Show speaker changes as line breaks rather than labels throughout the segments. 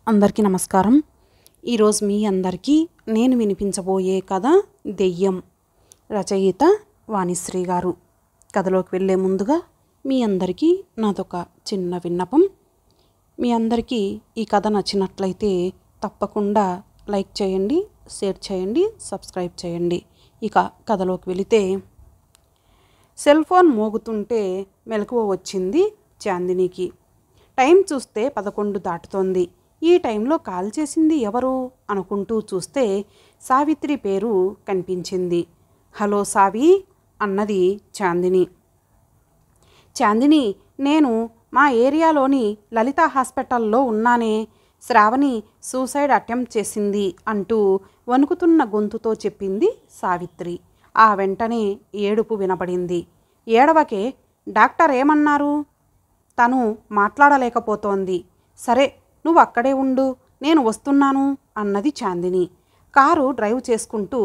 అందరికీ నమస్కారం. ఈరోజు మీ అందరికీ నేను వినిపించబోయే కథ దెయ్యం. రచయిత వాణిశ్రీ గారు. కథలోకి వెళ్ళే ముందుగా మీ అందరికీ నాదొక చిన్న విన్నపం. మీ అందరికీ ఈ కథ నచ్చినట్లయితే తప్పకుండా లైక్ చేయండి, షేర్ చేయండి, సబ్స్క్రైబ్ చేయండి. ఇక కథలోకి వెళితే, సెల్ ఫోన్ మోగుతుంటే మెలకువ వచ్చింది చాందినికి. టైం చూస్తే 11 దాటుతోంది. ఈ టైంలో కాల్ చేసింది ఎవరు అనుకుంటూ చూస్తే సావిత్రి పేరు కనిపించింది. హలో సావి అన్నది చాందిని. చాందిని, నేను మా ఏరియాలోని లలిత హాస్పిటల్లో ఉన్నానే. శ్రావణి సూసైడ్ అటెంప్ట్ చేసింది అంటూ వణుకుతున్న గొంతుతో చెప్పింది సావిత్రి. ఆ వెంటనే ఏడుపు వినపడింది. ఏడవకే, డాక్టర్ ఏమన్నారు? తను మాట్లాడలేకపోతోంది. సరే, నువ్వు అక్కడే ఉండు, నేను వస్తున్నాను అన్నది చాందిని. కారు డ్రైవ్ చేసుకుంటూ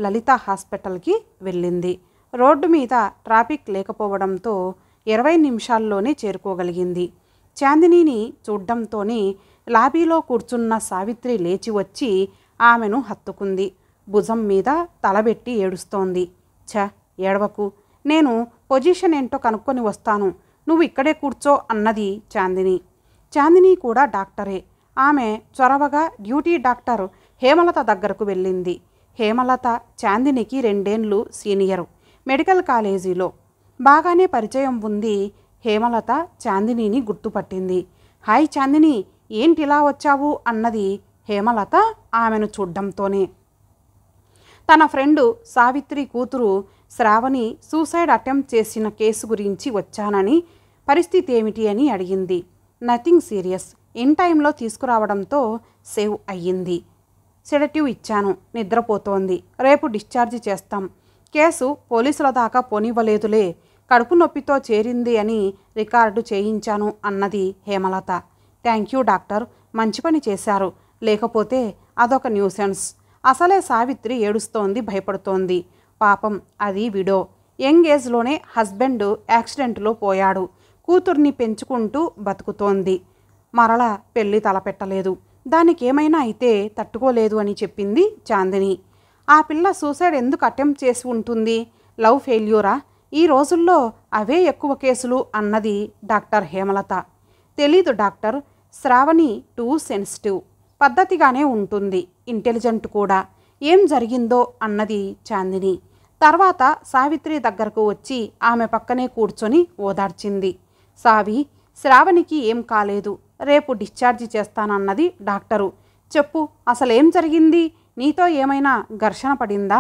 లలిత హాస్పిటల్కి వెళ్ళింది. రోడ్డు మీద ట్రాఫిక్ లేకపోవడంతో 20 నిమిషాల్లోనే చేరుకోగలిగింది. చాందినిని చూడ్డంతోనే లాబీలో కూర్చున్న సావిత్రి లేచి వచ్చి ఆమెను హత్తుకుంది. భుజం మీద తలబెట్టి ఏడుస్తోంది. ఏడవకు, నేను పొజిషన్ ఏంటో కనుక్కొని వస్తాను, నువ్వు ఇక్కడే కూర్చో అన్నది చాందిని. చాందిని కూడా డాక్టరే. ఆమె చొరవగా డ్యూటీ డాక్టర్ హేమలత దగ్గరకు వెళ్ళింది. హేమలత చాందినికి 2 ఏళ్ళు సీనియరు. మెడికల్ కాలేజీలో బాగానే పరిచయం ఉంది. హేమలత చాందినిని గుర్తుపట్టింది. హాయ్ చాందిని, ఏంటిలా వచ్చావు అన్నది హేమలత ఆమెను చూడ్డంతోనే. తన ఫ్రెండు సావిత్రి కూతురు శ్రావణి సూసైడ్ అటెంప్ట్ చేసిన కేసు గురించి వచ్చానని, పరిస్థితి ఏమిటి అని అడిగింది. నథింగ్ సీరియస్, ఇన్ టైంలో తీసుకురావడంతో సేవ్ అయ్యింది. సెడటివ్ ఇచ్చాను, నిద్రపోతోంది. రేపు డిశ్చార్జ్ చేస్తాం. కేసు పోలీసుల దాకా పోనివ్వలేదులే, కడుపు నొప్పితో చేరింది అని రికార్డు చేయించాను అన్నది హేమలత. థ్యాంక్ యూ డాక్టర్, మంచి పని చేశారు, లేకపోతే అదొక న్యూసెన్స్. అసలే సావిత్రి ఏడుస్తోంది, భయపడుతోంది. పాపం, అది విడో. యంగ్ ఏజ్లోనే హస్బెండ్ యాక్సిడెంట్లో పోయాడు. కూతుర్ని పెంచుకుంటూ బతుకుతోంది. మరలా పెళ్లి తలపెట్టలేదు. దానికేమైనా అయితే తట్టుకోలేదు అని చెప్పింది చాందిని. ఆ పిల్ల సూసైడ్ ఎందుకు అటెంప్ట్ చేసి ఉంటుంది? లవ్ ఫెయిల్యూరా? ఈ రోజుల్లో అవే ఎక్కువ కేసులు అన్నది డాక్టర్ హేమలత. తెలీదు డాక్టర్, శ్రావణి టూ సెన్సిటివ్. పద్ధతిగానే ఉంటుంది, ఇంటెలిజెంట్ కూడా. ఏం జరిగిందో అన్నది చాందిని. తర్వాత సావిత్రి దగ్గరకు వచ్చి ఆమె పక్కనే కూర్చొని ఓదార్చింది. సావి, శ్రావణికి ఏం కాలేదు, రేపు డిశ్చార్జి చేస్తానన్నది డాక్టరు. చెప్పు, అసలేం జరిగింది? నీతో ఏమైనా ఘర్షణ పడిందా?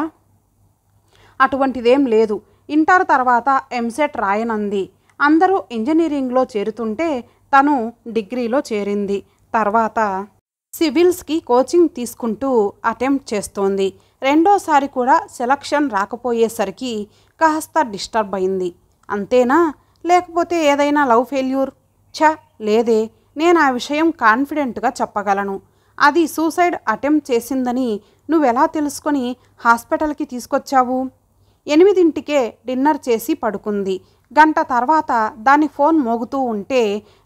అటువంటిదేం లేదు. ఇంటర్ తర్వాత ఎంసెట్ రాయనంది. అందరూ ఇంజనీరింగ్లో చేరుతుంటే తను డిగ్రీలో చేరింది. తర్వాత సివిల్స్కి కోచింగ్ తీసుకుంటూ అటెంప్ట్ చేస్తోంది. రెండోసారి కూడా సెలక్షన్ రాకపోయేసరికి కాస్త డిస్టర్బ్ అయింది. అంతేనా? లేకపోతే ఏదైనా లవ్ ఫెయిల్యూర్? లేదే, నేను ఆ విషయం కాన్ఫిడెంట్గా చెప్పగలను. అది సూసైడ్ అటెంప్ట్ చేసిందని నువ్వెలా తెలుసుకొని హాస్పిటల్కి తీసుకొచ్చావు? 8ంటికే డిన్నర్ చేసి పడుకుంది. గంట తర్వాత దాని ఫోన్ మోగుతూ ఉంటే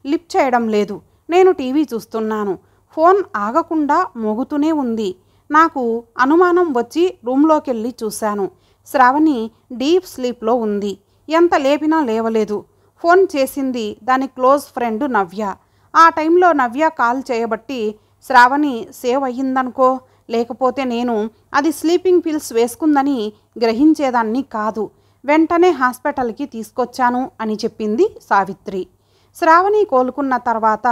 లిఫ్ట్ చేయడం లేదు. నేను టీవీ చూస్తున్నాను, ఫోన్ ఆగకుండా మోగుతూనే ఉంది. నాకు అనుమానం వచ్చి రూమ్లోకెళ్ళి చూశాను. శ్రావణి డీప్ స్లీప్లో ఉంది. ఎంత లేపినా లేవలేదు. ఫోన్ చేసింది దాని క్లోజ్ ఫ్రెండ్ నవ్య. ఆ టైంలో నవ్య కాల్ చేయబట్టి శ్రావణి సేవ్ అయ్యిందనుకో, లేకపోతే నేను అది స్లీపింగ్ పిల్స్ వేసుకుందని గ్రహించేదాన్ని కాదు. వెంటనే హాస్పిటల్కి తీసుకొచ్చాను అని చెప్పింది సావిత్రి. శ్రావణి కోలుకున్న తర్వాత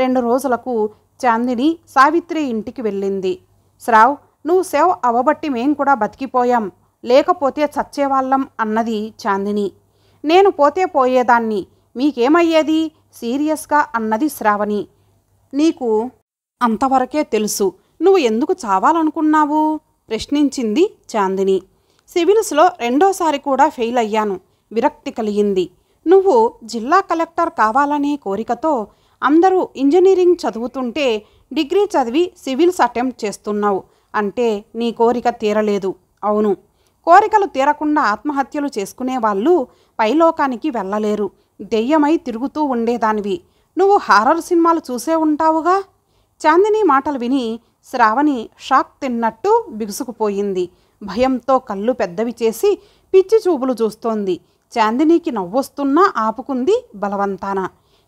2 రోజులకు చాందిని సావిత్రి ఇంటికి వెళ్ళింది. శ్రావ్, నువ్వు సేవ్ అవ్వబట్టి మేం కూడా బతికిపోయాం, లేకపోతే చచ్చేవాళ్ళం అన్నది చాందిని. నేను పోతే పోయేదాన్ని, మీకేమయ్యేది సీరియస్గా అన్నది శ్రావణి. నీకు అంతవరకే తెలుసు, నువ్వు ఎందుకు చావాలనుకున్నావు ప్రశ్నించింది చాందిని. సివిల్స్లో రెండోసారి కూడా ఫెయిల్ అయ్యాను, విరక్తి కలిగింది. నువ్వు జిల్లా కలెక్టర్ కావాలనే కోరికతో అందరూ ఇంజనీరింగ్ చదువుతుంటే డిగ్రీ చదివి సివిల్స్ అటెంప్ట్ చేస్తున్నావు అంటే నీ కోరిక తీరలేదు. అవును, కోరికలు తీరకుండా ఆత్మహత్యలు చేసుకునే వాళ్ళు పైలోకానికి వెళ్ళలేరు. దెయ్యమై తిరుగుతూ ఉండేదానివి. నువ్వు హారర్ సినిమాలు చూసే ఉంటావుగా. చాందిని మాటలు విని శ్రావణి షాక్ తిన్నట్టు బిగుసుకుపోయింది. భయంతో కళ్ళు పెద్దవి చేసి పిచ్చి చూపులు చూస్తోంది. చాందినికి నవ్వొస్తున్నా ఆపుకుంది బలవంతాన.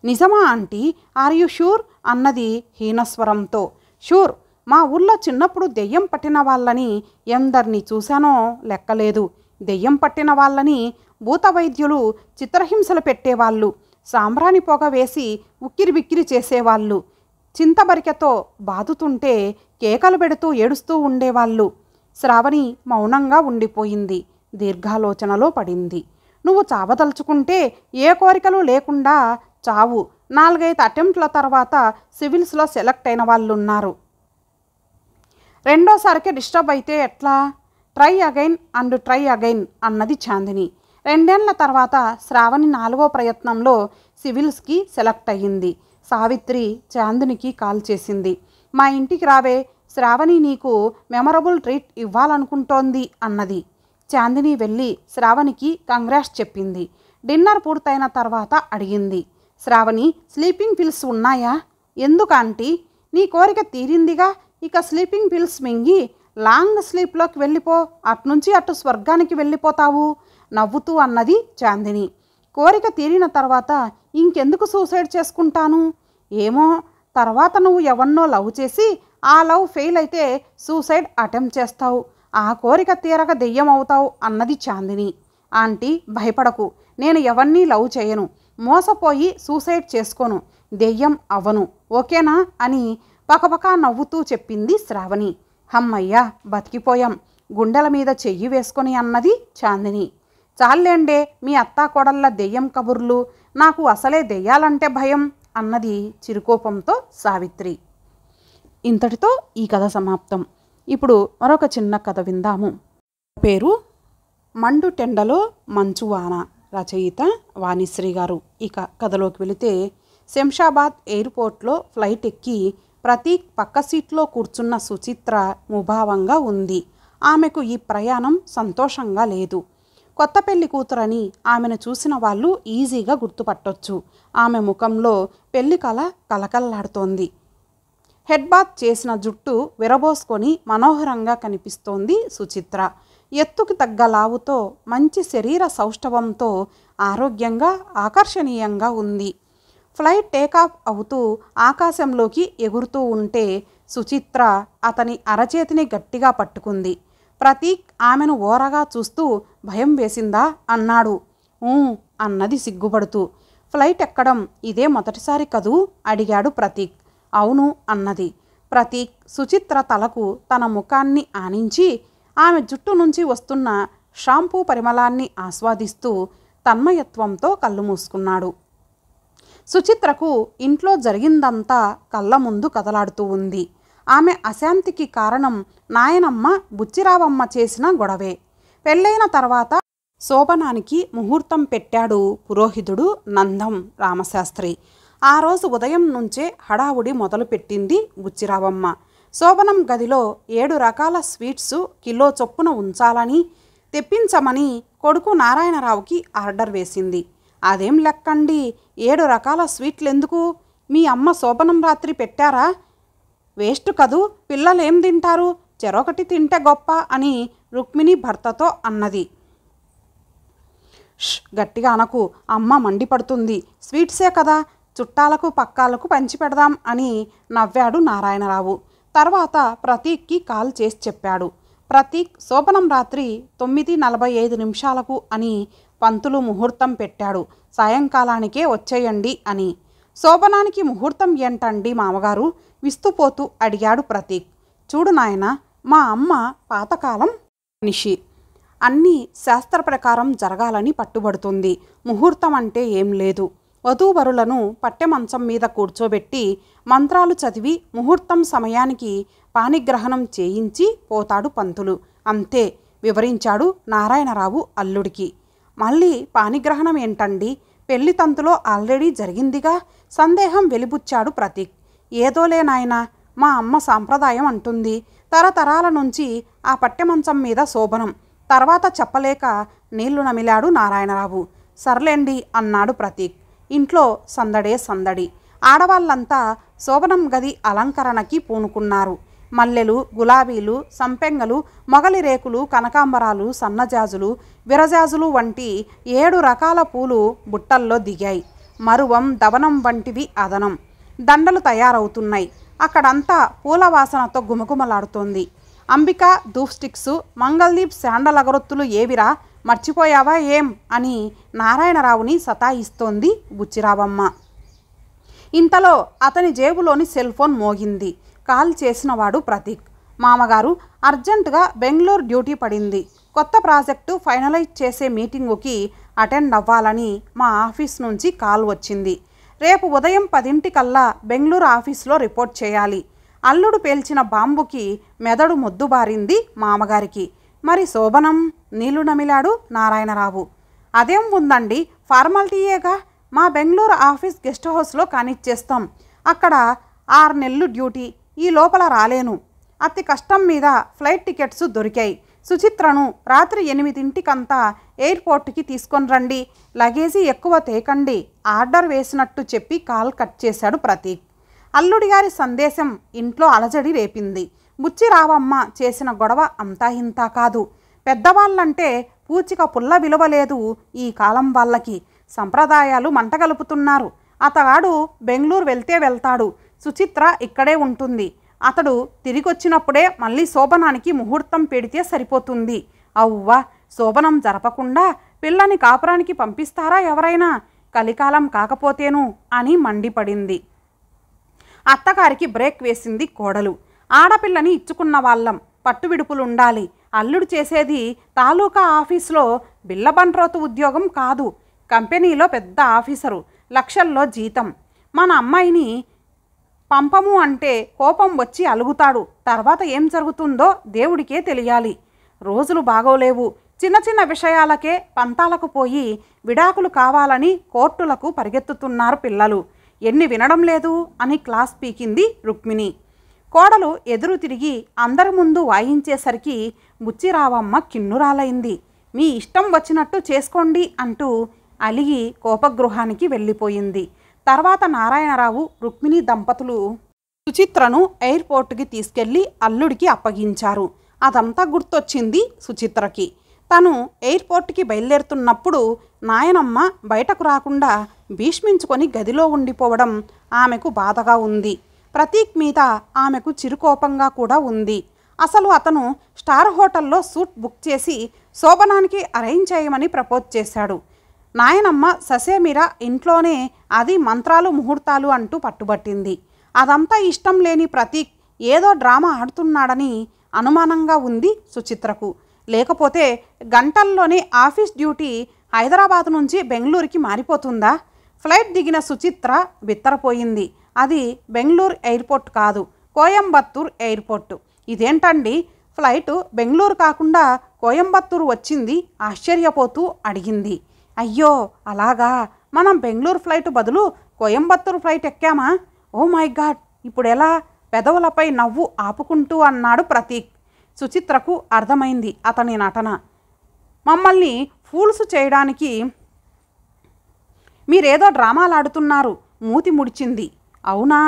నిజమా ఆంటీ? Are you sure? అన్నది హీనస్వరంతో. షూర్. మా ఊళ్ళో చిన్నప్పుడు దెయ్యం పట్టిన వాళ్ళని ఎందరిని చూశానో లెక్కలేదు. దెయ్యం పట్టిన వాళ్ళని భూత వైద్యులు చిత్రహింసలు పెట్టేవాళ్ళు. సాంబ్రాణి పొగ వేసి ఉక్కిరి బిక్కిరి చేసేవాళ్ళు. చింతబరికెతో బాదుతుంటే కేకలు పెడుతూ ఏడుస్తూ ఉండేవాళ్ళు. శ్రావణి మౌనంగా ఉండిపోయింది. దీర్ఘాలోచనలో పడింది. నువ్వు చావదలుచుకుంటే ఏ కోరికలు లేకుండా చావు. 4-5 అటెంప్ట్ల తర్వాత సివిల్స్లో సెలెక్ట్ అయిన వాళ్ళున్నారు. రెండోసారికి డిస్టర్బ్ అయితే ఎట్లా? Try again and try again అన్నది చాందిని. 2 ఏళ్ల తర్వాత శ్రావణి 4వ ప్రయత్నంలో సివిల్స్కి సెలెక్ట్ అయ్యింది. సావిత్రి చాందినికి కాల్ చేసింది. మా ఇంటికి రావే, శ్రావణి నీకు మెమరబుల్ ట్రీట్ ఇవ్వాలనుకుంటోంది అన్నది. చాందిని వెళ్ళి శ్రావణికి కంగ్రాట్స్ చెప్పింది. డిన్నర్ పూర్తయిన తర్వాత అడిగింది, శ్రావణి స్లీపింగ్ పిల్స్ ఉన్నాయా? ఎందుకు ఆంటీ? నీ కోరిక తీరిందిగా, ఇక స్లీపింగ్ పిల్స్ మింగి లాంగ్ స్లీప్లోకి వెళ్ళిపో, అట్నుంచి అటు స్వర్గానికి వెళ్ళిపోతావు నవ్వుతూ అన్నది చాందిని. కోరిక తీరిన తర్వాత ఇంకెందుకు సూసైడ్ చేసుకుంటాను? ఏమో, తర్వాత నువ్వు ఎవన్నో లవ్ చేసి ఆ లవ్ ఫెయిల్ అయితే సూసైడ్ అటెంప్ట్ చేస్తావు. ఆ కోరిక తీరక దెయ్యం అవుతావు అన్నది చాందిని. ఆంటీ భయపడకు, నేను ఎవరినీ లవ్ చేయను, మోసపోయి సూసైడ్ చేసుకోను, దెయ్యం అవ్వను, ఓకేనా అని పకపకా నవ్వుతూ చెప్పింది శ్రావణి. హమ్మయ్యా బతికిపోయాం, గుండెల మీద చెయ్యి వేసుకొని అన్నది చాందిని. చాలేండే మీ అత్తాకోడళ్ళ దెయ్యం కబుర్లు, నాకు అసలే దెయ్యాలంటే భయం అన్నది చిరుకోపంతో సావిత్రి. ఇంతటితో ఈ కథ సమాప్తం. ఇప్పుడు మరొక చిన్న కథ విందాము. పేరు మండు టెండలో మంచువాన, రచయిత వాణిశ్రీ గారు. ఇక కథలోకి వెళితే, శంషాబాద్ ఎయిర్పోర్ట్లో ఫ్లైట్ ఎక్కి ప్రతీక్ పక్క సీట్లో కూర్చున్న సుచిత్ర ముభావంగా ఉంది. ఆమెకు ఈ ప్రయాణం సంతోషంగా లేదు. కొత్త పెళ్లి కూతురని ఆమెను చూసిన వాళ్ళు ఈజీగా గుర్తుపట్టొచ్చు. ఆమె ముఖంలో పెళ్లి కళ కలకల్లాడుతోంది. హెడ్ బాత్ చేసిన జుట్టు విరబోసుకొని మనోహరంగా కనిపిస్తోంది సుచిత్ర. ఎత్తుకి తగ్గ లావుతో, మంచి శరీర సౌష్ఠవంతో ఆరోగ్యంగా ఆకర్షణీయంగా ఉంది. ఫ్లైట్ టేకాఫ్ అవుతూ ఆకాశంలోకి ఎగురుతూ ఉంటే సుచిత్ర అతని అరచేతిని గట్టిగా పట్టుకుంది. ప్రతీక్ ఆమెను ఓరగా చూస్తూ భయం వేసిందా అన్నాడు. అన్నది సిగ్గుపడుతూ. ఫ్లైట్ ఎక్కడం ఇదే మొదటిసారి కదూ అడిగాడు ప్రతీక్. అవును అన్నది. ప్రతీక్ సుచిత్ర తలకు తన ముఖాన్ని ఆనించి ఆమె జుట్టు నుంచి వస్తున్న షాంపూ పరిమళాన్ని ఆస్వాదిస్తూ తన్మయత్వంతో కళ్ళు మూసుకున్నాడు. సుచిత్రకు ఇంట్లో జరిగిందంతా కళ్ళ ముందు కదలాడుతూ ఉంది. ఆమె అశాంతికి కారణం నాయనమ్మ బుచ్చిరావమ్మ చేసిన గొడవే. పెళ్ళైన తర్వాత శోభనానికి ముహూర్తం పెట్టాడు పురోహితుడు నందం రామశాస్త్రి. ఆ రోజు ఉదయం నుంచే హడావుడి మొదలుపెట్టింది బుచ్చిరావమ్మ. శోభనం గదిలో 7 రకాల స్వీట్స్ కిలో చొప్పున ఉంచాలని తెప్పించమని కొడుకు నారాయణరావుకి ఆర్డర్ వేసింది. అదేం లెక్కండి, 7 రకాల స్వీట్లెందుకు? మీ అమ్మ శోభనం రాత్రి పెట్టారా? వేస్ట్ కదూ, పిల్లలేం తింటారు, చెరొకటి తింటే గొప్ప అని రుక్మిణి భర్తతో అన్నది. గట్టిగా అనకు, అమ్మ మండిపడుతుంది. స్వీట్సే కదా, చుట్టాలకు పక్కాలకు పంచిపెడదాం అని నవ్వాడు నారాయణరావు. తర్వాత ప్రతీక్కి కాల్ చేసి చెప్పాడు. ప్రతీక్ శోభనం రాత్రి 9:45 అని పంతులు ముహూర్తం పెట్టాడు. సాయంకాలానికే వచ్చేయండి అని. శోభనానికి ముహూర్తం ఏంటండి మామగారు? విస్తుపోతూ అడిగాడు ప్రతీక్. చూడు నాయన, మా అమ్మ పాతకాలం మనిషి, అన్నీ శాస్త్ర ప్రకారం జరగాలని పట్టుబడుతుంది. ముహూర్తం అంటే ఏం లేదు. వధూవరులను పట్టెమంచం మీద కూర్చోబెట్టి మంత్రాలు చదివి ముహూర్తం సమయానికి పాణిగ్రహణం చేయించి పోతాడు పంతులు, అంతే వివరించాడు నారాయణరావు అల్లుడికి. మళ్ళీ పాణిగ్రహణం ఏంటండి? పెళ్లి తంతులో ఆల్రెడీ జరిగిందిగా, సందేహం వెలిబుచ్చాడు ప్రతీక్. ఏదోలే నాయనా, మా అమ్మ సాంప్రదాయం అంటుంది. తరతరాల నుంచి ఆ పట్టెమంచం మీద శోభనం. తర్వాత చెప్పలేక నీళ్లు నమిలాడు నారాయణరావు. సర్లేండి అన్నాడు ప్రతీక్. ఇంట్లో సందడే సందడి. ఆడవాళ్ళంతా శోభనం గది అలంకరణకి పూనుకున్నారు. మల్లెలు, గులాబీలు, సంపెంగలు, మొగలి రేకులు, కనకాంబరాలు, సన్నజాజులు, విరజాజులు వంటి 7 రకాల పూలు బుట్టల్లో దిగాయి. మరువం, దవనం వంటివి అదనం. దండలు తయారవుతున్నాయి. అక్కడంతా పూల వాసనతో గుమగుమలాడుతోంది. అంబిక ధూప్ స్టిక్స్, మంగళదీప్ శాండల్ అగరొత్తులు ఏవిరా, మర్చిపోయావా ఏం అని నారాయణరావుని సతాయిస్తోంది బుచ్చిరావమ్మ. ఇంతలో అతని జేబులోని సెల్ ఫోన్ మోగింది. కాల్ చేసినవాడు ప్రతీక్. మామగారు, అర్జెంటుగా బెంగళూరు డ్యూటీ పడింది. కొత్త ప్రాజెక్టు ఫైనలైజ్ చేసే మీటింగుకి అటెండ్ అవ్వాలని మా ఆఫీస్ నుంచి కాల్ వచ్చింది. రేపు ఉదయం 10 బెంగళూరు ఆఫీస్లో రిపోర్ట్ చేయాలి. అల్లుడు పేల్చిన బాంబుకి మెదడు మొద్దుబారింది మామగారికి. మరి శోభనం? నీళ్లు నమిలాడు నారాయణరావు. అదేం ఉందండి, ఫార్మాలిటీయేగా. మా బెంగళూరు ఆఫీస్ గెస్ట్ హౌస్లో కానిచ్చేస్తాం. అక్కడ 6 నెలలు డ్యూటీ. ఈ లోపల రాలేను. అతి కష్టం మీద ఫ్లైట్ టికెట్స్ దొరికాయి. సుచిత్రను రాత్రి 8 ఎయిర్పోర్ట్కి తీసుకొని రండి. లగేజీ ఎక్కువ తేకండి. ఆర్డర్ వేసినట్టు చెప్పి కాల్ కట్ చేశాడు ప్రతీక్. అల్లుడి గారి సందేశం ఇంట్లో అలజడి రేపింది. బుచ్చిరావమ్మ చేసిన గొడవ అంతా ఇంతా కాదు. పెద్దవాళ్ళంటే పూచిక పుల్ల విలువ లేదు ఈ కాలం వాళ్ళకి. సంప్రదాయాలు మంటగలుపుతున్నారు. అతగాడు బెంగళూరు వెళ్తే వెళ్తాడు, సుచిత్ర ఇక్కడే ఉంటుంది. అతడు తిరిగొచ్చినప్పుడే మళ్ళీ శోభనానికి ముహూర్తం పెడితే సరిపోతుంది. అవ్వా, శోభనం జరపకుండా పిల్లని కాపురానికి పంపిస్తారా ఎవరైనా? కలికాలం కాకపోతేను అని మండిపడింది. అత్తగారికి బ్రేక్ వేసింది కోడలు. ఆడపిల్లని ఇచ్చుకున్న వాళ్ళం, పట్టువిడుపులుండాలి. అల్లుడు చేసేది తాలూకా ఆఫీసులో బిల్లబంట్రోతు ఉద్యోగం కాదు. కంపెనీలో పెద్ద ఆఫీసరు, లక్షల్లో జీతం. మన అమ్మాయిని పంపము అంటే కోపం వచ్చి అలుగుతాడు. తర్వాత ఏం జరుగుతుందో దేవుడికే తెలియాలి. రోజులు బాగోలేవు. చిన్న చిన్న విషయాలకే పంతాలకు పోయి విడాకులు కావాలని కోర్టులకు పరిగెత్తుతున్నారు పిల్లలు. ఎన్ని వినడం లేదు అని క్లాస్ పీకింది రుక్మిణి. కోడలు ఎదురు తిరిగి అందరి ముందు వాయించేసరికి బుచ్చిరావమ్మ కిన్నురాలైంది. మీ ఇష్టం వచ్చినట్టు చేసుకోండి అంటూ అలిగి కోపగృహానికి వెళ్ళిపోయింది. తర్వాత నారాయణరావు, రుక్మిణి దంపతులు సుచిత్రను ఎయిర్పోర్ట్కి తీసుకెళ్లి అల్లుడికి అప్పగించారు. అదంతా గుర్తొచ్చింది సుచిత్రకి. తను ఎయిర్పోర్ట్కి బయలుదేరుతున్నప్పుడు నాయనమ్మ బయటకు రాకుండా భీష్మించుకొని గదిలో ఉండిపోవడం ఆమెకు బాధగా ఉంది. ప్రతీక్ మీద ఆమెకు చిరుకోపంగా కూడా ఉంది. అసలు అతను స్టార్ హోటల్లో సూట్ బుక్ చేసి శోభనానికి అరేంజ్ చేయమని ప్రపోజ్ చేశాడు. నాయనమ్మ ససేమిరా ఇంట్లోనే అది మంత్రాలు ముహూర్తాలు అంటూ పట్టుబట్టింది. అదంతా ఇష్టం లేని ప్రతీక్ ఏదో డ్రామా ఆడుతున్నాడని అనుమానంగా ఉంది సుచిత్రకు. లేకపోతే గంటల్లోనే ఆఫీస్ డ్యూటీ హైదరాబాద్ నుంచి బెంగళూరుకి మారిపోతుందా? ఫ్లైట్ దిగిన సుచిత్ర బిత్తరపోయింది. అది బెంగళూరు ఎయిర్పోర్ట్ కాదు, కోయంబత్తూర్ ఎయిర్పోర్టు. ఇదేంటండి, ఫ్లైటు బెంగళూరు కాకుండా కోయంబత్తూరు వచ్చింది? ఆశ్చర్యపోతూ అడిగింది. అయ్యో అలాగా, మనం బెంగళూరు ఫ్లైట్ బదులు కోయంబత్తూరు ఫ్లైట్ ఎక్కామా? ఓ మై గాడ్, ఇప్పుడెలా? పెదవులపై నవ్వు ఆపుకుంటూ అన్నాడు ప్రతీక్. సుచిత్రకు అర్థమైంది అతని నటన. మమ్మల్ని ఫూల్స్ చేయడానికి మీరేదో డ్రామాలాడుతున్నారు. మూతి ముడిచింది. అవునా,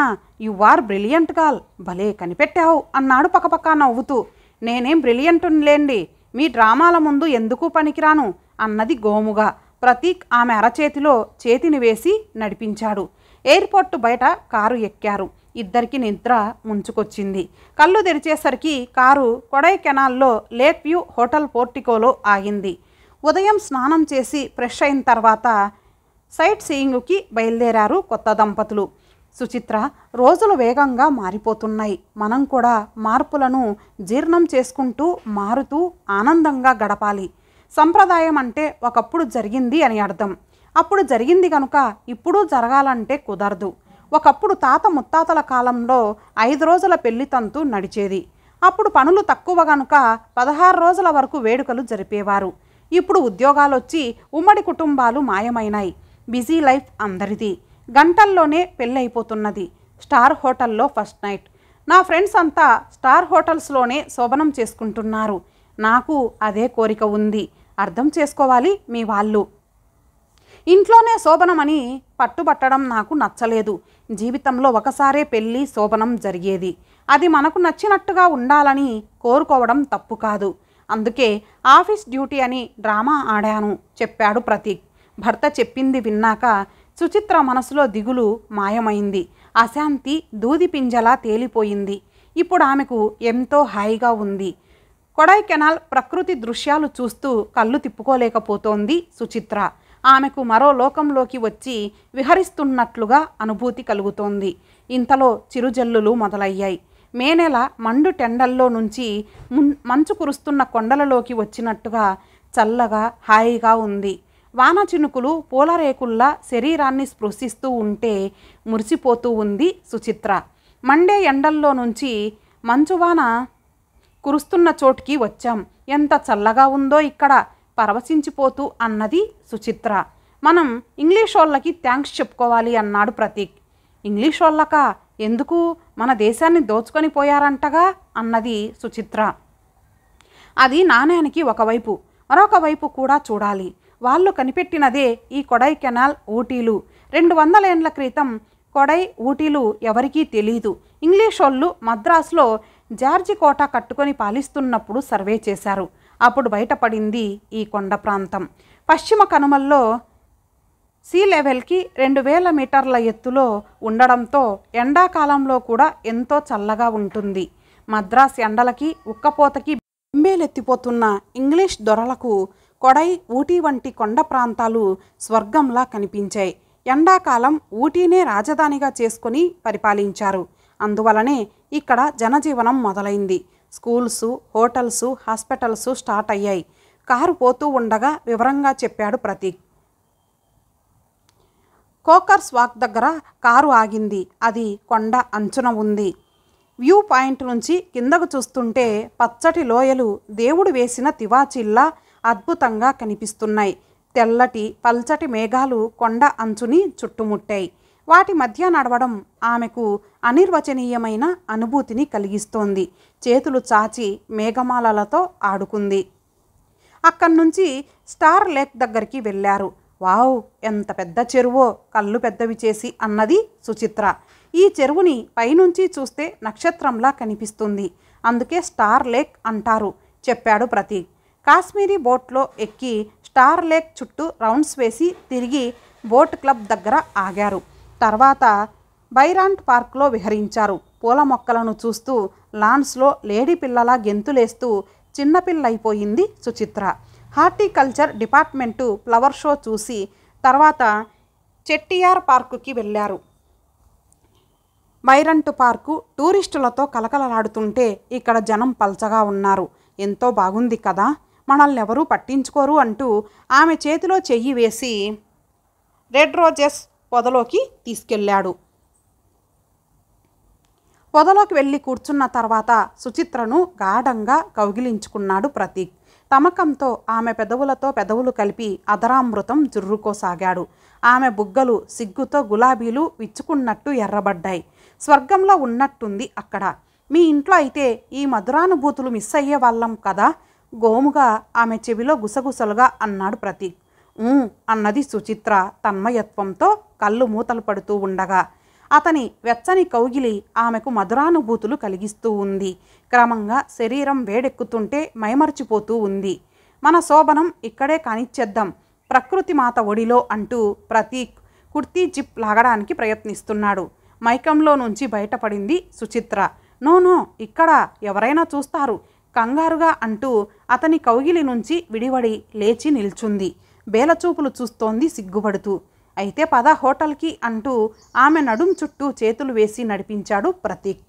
యు ఆర్ బ్రిలియంట్ గాల్, భలే కనిపెట్టావు అన్నాడు పకపకా నవ్వుతూ. నేనేం బ్రిలియంటులేండి, మీ డ్రామాల ముందు ఎందుకు పనికిరాను అన్నది గోముగా. ప్రతీక్ ఆమె అరచేతిలో చేతిని వేసి నడిపించాడు. ఎయిర్పోర్టు బయట కారు ఎక్కారు. ఇద్దరికి నిద్ర ముంచుకొచ్చింది. కళ్ళు తెరిచేసరికి కారు కొడైకెనాల్లో లేక్ వ్యూ హోటల్ పోర్టికోలో ఆగింది. ఉదయం స్నానం చేసి ఫ్రెష్ అయిన తర్వాత సైట్ సీయింగ్కి బయలుదేరారు కొత్త దంపతులు. సుచిత్ర, రోజులు వేగంగా మారిపోతున్నాయి. మనం కూడా మార్పులను జీర్ణం చేసుకుంటూ మారుతూ ఆనందంగా గడపాలి. సంప్రదాయం అంటే ఒకప్పుడు జరిగింది అని అర్థం. అప్పుడు జరిగింది కనుక ఇప్పుడు జరగాలంటే కుదరదు. ఒకప్పుడు తాత ముత్తాతల కాలంలో 5 రోజుల పెళ్లి తంతు నడిచేది. అప్పుడు పనులు తక్కువ గనుక 16 రోజుల వరకు వేడుకలు జరిపేవారు. ఇప్పుడు ఉద్యోగాలొచ్చి ఉమ్మడి కుటుంబాలు మాయమైనాయి. బిజీ లైఫ్ అందరిది. గంటల్లోనే పెళ్ళైపోతున్నది. స్టార్ హోటల్లో ఫస్ట్ నైట్. నా ఫ్రెండ్స్ అంతా స్టార్ హోటల్స్లోనే శోభనం చేసుకుంటున్నారు. నాకు అదే కోరిక ఉంది. అర్థం చేసుకోవాలి మీ వాళ్ళు. ఇంట్లోనే శోభనమని పట్టుబట్టడం నాకు నచ్చలేదు. జీవితంలో ఒకసారే పెళ్ళి శోభనం జరిగేది. అది మనకు నచ్చినట్టుగా ఉండాలని కోరుకోవడం తప్పు కాదు. అందుకే ఆఫీస్ డ్యూటీ అని డ్రామా ఆడాను చెప్పాడు ప్రతీక్. భర్త చెప్పింది విన్నాక సుచిత్ర మనసులో దిగులు మాయమైంది. అశాంతి దూది పింజలా తేలిపోయింది. ఇప్పుడు ఆమెకు ఎంతో హాయిగా ఉంది. కొడైకెనాల్ ప్రకృతి దృశ్యాలు చూస్తూ కళ్ళు తిప్పుకోలేకపోతోంది సుచిత్ర. ఆమెకు మరో లోకంలోకి వచ్చి విహరిస్తున్నట్లుగా అనుభూతి కలుగుతోంది. ఇంతలో చిరుజల్లులు మొదలయ్యాయి. మే నెల మండు టెండల్లో నుంచి మంచు కురుస్తున్న కొండలలోకి వచ్చినట్టుగా చల్లగా హాయిగా ఉంది. వాన చినుకులు పూలరేకుల్లా శరీరాన్ని స్పృశిస్తూ ఉంటే మురిసిపోతూ ఉంది సుచిత్ర. మండే ఎండల్లో నుంచి మంచువాన కురుస్తున్న చోటుకి వచ్చాం. ఎంత చల్లగా ఉందో ఇక్కడ పరవశించిపోతూ అన్నది సుచిత్ర. మనం ఇంగ్లీష్ వాళ్ళకి థ్యాంక్స్ చెప్పుకోవాలి అన్నాడు ప్రతీక్. ఇంగ్లీష్ వాళ్ళక? ఎందుకు? మన దేశాన్ని దోచుకొని పోయారంటగా అన్నది సుచిత్ర. అది నాణ్యానికి ఒకవైపు, మరొక వైపు కూడా చూడాలి. వాళ్ళు కనిపెట్టినదే ఈ కొడైకెనాల్, ఊటీలు. 200 ఏళ్ల క్రితం కొడై, ఊటీలు ఎవరికీ తెలీదు. ఇంగ్లీష్ వాళ్ళు మద్రాసులో జార్జి కోట కట్టుకొని పాలిస్తున్నప్పుడు సర్వే చేశారు. అప్పుడు బయటపడింది ఈ కొండ ప్రాంతం. పశ్చిమ కనుమల్లో సీ లెవెల్కి 2000 మీటర్ల ఎత్తులో ఉండడంతో ఎండాకాలంలో కూడా ఎంతో చల్లగా ఉంటుంది. మద్రాస్ ఎండలకి ఉక్కపోతకి బెంబేలెత్తిపోతున్న ఇంగ్లీష్ దొరలకు కొడై, ఊటీ వంటి కొండ ప్రాంతాలు స్వర్గంలా కనిపించాయి. ఎండాకాలం ఊటీనే రాజధానిగా చేసుకొని పరిపాలించారు. అందువలనే ఇక్కడ జనజీవనం మొదలైంది. స్కూల్సు, హోటల్సు, హాస్పిటల్సు స్టార్ట్ అయ్యాయి. కారు పోతూ ఉండగా వివరంగా చెప్పాడు ప్రతీక్. కోకర్స్ వాక్ దగ్గర కారు ఆగింది. అది కొండ అంచున ఉంది. వ్యూ పాయింట్ నుంచి కిందకు చూస్తుంటే పచ్చటి లోయలు దేవుడు వేసిన తివాచీల్లా అద్భుతంగా కనిపిస్తున్నాయి. తెల్లటి పల్చటి మేఘాలు కొండ అంచుని చుట్టుముట్టాయి. వాటి మధ్య నడవడం ఆమెకు అనిర్వచనీయమైన అనుభూతిని కలిగిస్తోంది. చేతులు చాచి మేఘమాలలతో ఆడుకుంది. అక్కడి నుంచి స్టార్ లేక్ దగ్గరికి వెళ్ళారు. వావ్, ఎంత పెద్ద చెరువో, కళ్ళు పెద్దవి చేసి అన్నది సుచిత్ర. ఈ చెరువుని పైనుంచి చూస్తే నక్షత్రంలా కనిపిస్తుంది. అందుకే స్టార్ లేక్ అంటారు చెప్పాడు ప్రతీక్. కాశ్మీరీ బోట్లో ఎక్కి స్టార్ లేక్ చుట్టూ రౌండ్స్ వేసి తిరిగి బోట్ క్లబ్ దగ్గర ఆగారు. తర్వాత బైరాంట్ పార్క్లో విహరించారు. పూల మొక్కలను చూస్తూ లాన్స్లో లేడీ పిల్లలా గెంతులేస్తూ చిన్నపిల్లైపోయింది Suchitra. Horticulture department flower show చూసి తర్వాత చెట్టియార్ పార్కుకి వెళ్ళారు. బైరంట్ పార్కు టూరిస్టులతో కలకలలాడుతుంటే ఇక్కడ జనం పల్చగా ఉన్నారు. ఎంతో బాగుంది కదా, మనల్ని ఎవరూ పట్టించుకోరు అంటూ ఆమె చేతిలో చెయ్యి వేసి రెడ్ రోజెస్ పొదలోకి తీసుకెళ్ళాడు. పొదలోకి వెళ్ళి కూర్చున్న తర్వాత సుచిత్రను గాఢంగా కౌగిలించుకున్నాడు ప్రతీక్. తమకంతో ఆమె పెదవులతో పెదవులు కలిపి అధరామృతం జుర్రుకోసాగాడు. ఆమె బుగ్గలు సిగ్గుతో గులాబీలు విచ్చుకున్నట్టు ఎర్రబడ్డాయి. స్వర్గంలో ఉన్నట్టుంది అక్కడ. మీ ఇంట్లో అయితే ఈ మధురానుభూతులు మిస్ అయ్యే వాళ్ళం కదా, గోముగా ఆమె చెవిలో గుసగుసలుగా అన్నాడు ప్రతీక్. అన్నది సుచిత్ర తన్మయత్వంతో కళ్ళు మూతలు పడుతూ ఉండగా. అతని వెచ్చని కౌగిలి ఆమెకు మధురానుభూతులు కలిగిస్తూ ఉంది. క్రమంగా శరీరం వేడెక్కుతుంటే మైమర్చిపోతూ ఉంది. మన శోభనం ఇక్కడే కానిచ్చేద్దాం, ప్రకృతి మాత ఒడిలో అంటూ ప్రతీక్ కుర్తీ జిప్ లాగడానికి ప్రయత్నిస్తున్నాడు. మైకంలో నుంచి బయటపడింది సుచిత్ర. నో, ఇక్కడ ఎవరైనా చూస్తారు కంగారుగా అంటూ అతని కౌగిలి నుంచి విడివడి లేచి నిల్చుంది. బేలచూపులు చూస్తోంది సిగ్గుపడుతూ. అయితే పద హోటల్కి అంటూ ఆమె నడుం చుట్టూ చేతులు వేసి నడిపించాడు ప్రతీక్.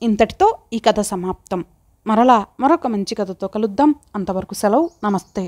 ఇంతటితో ఈ కథ సమాప్తం. మరలా మరొక మంచి కథతో కలుద్దాం. అంతవరకు సెలవు. నమస్తే.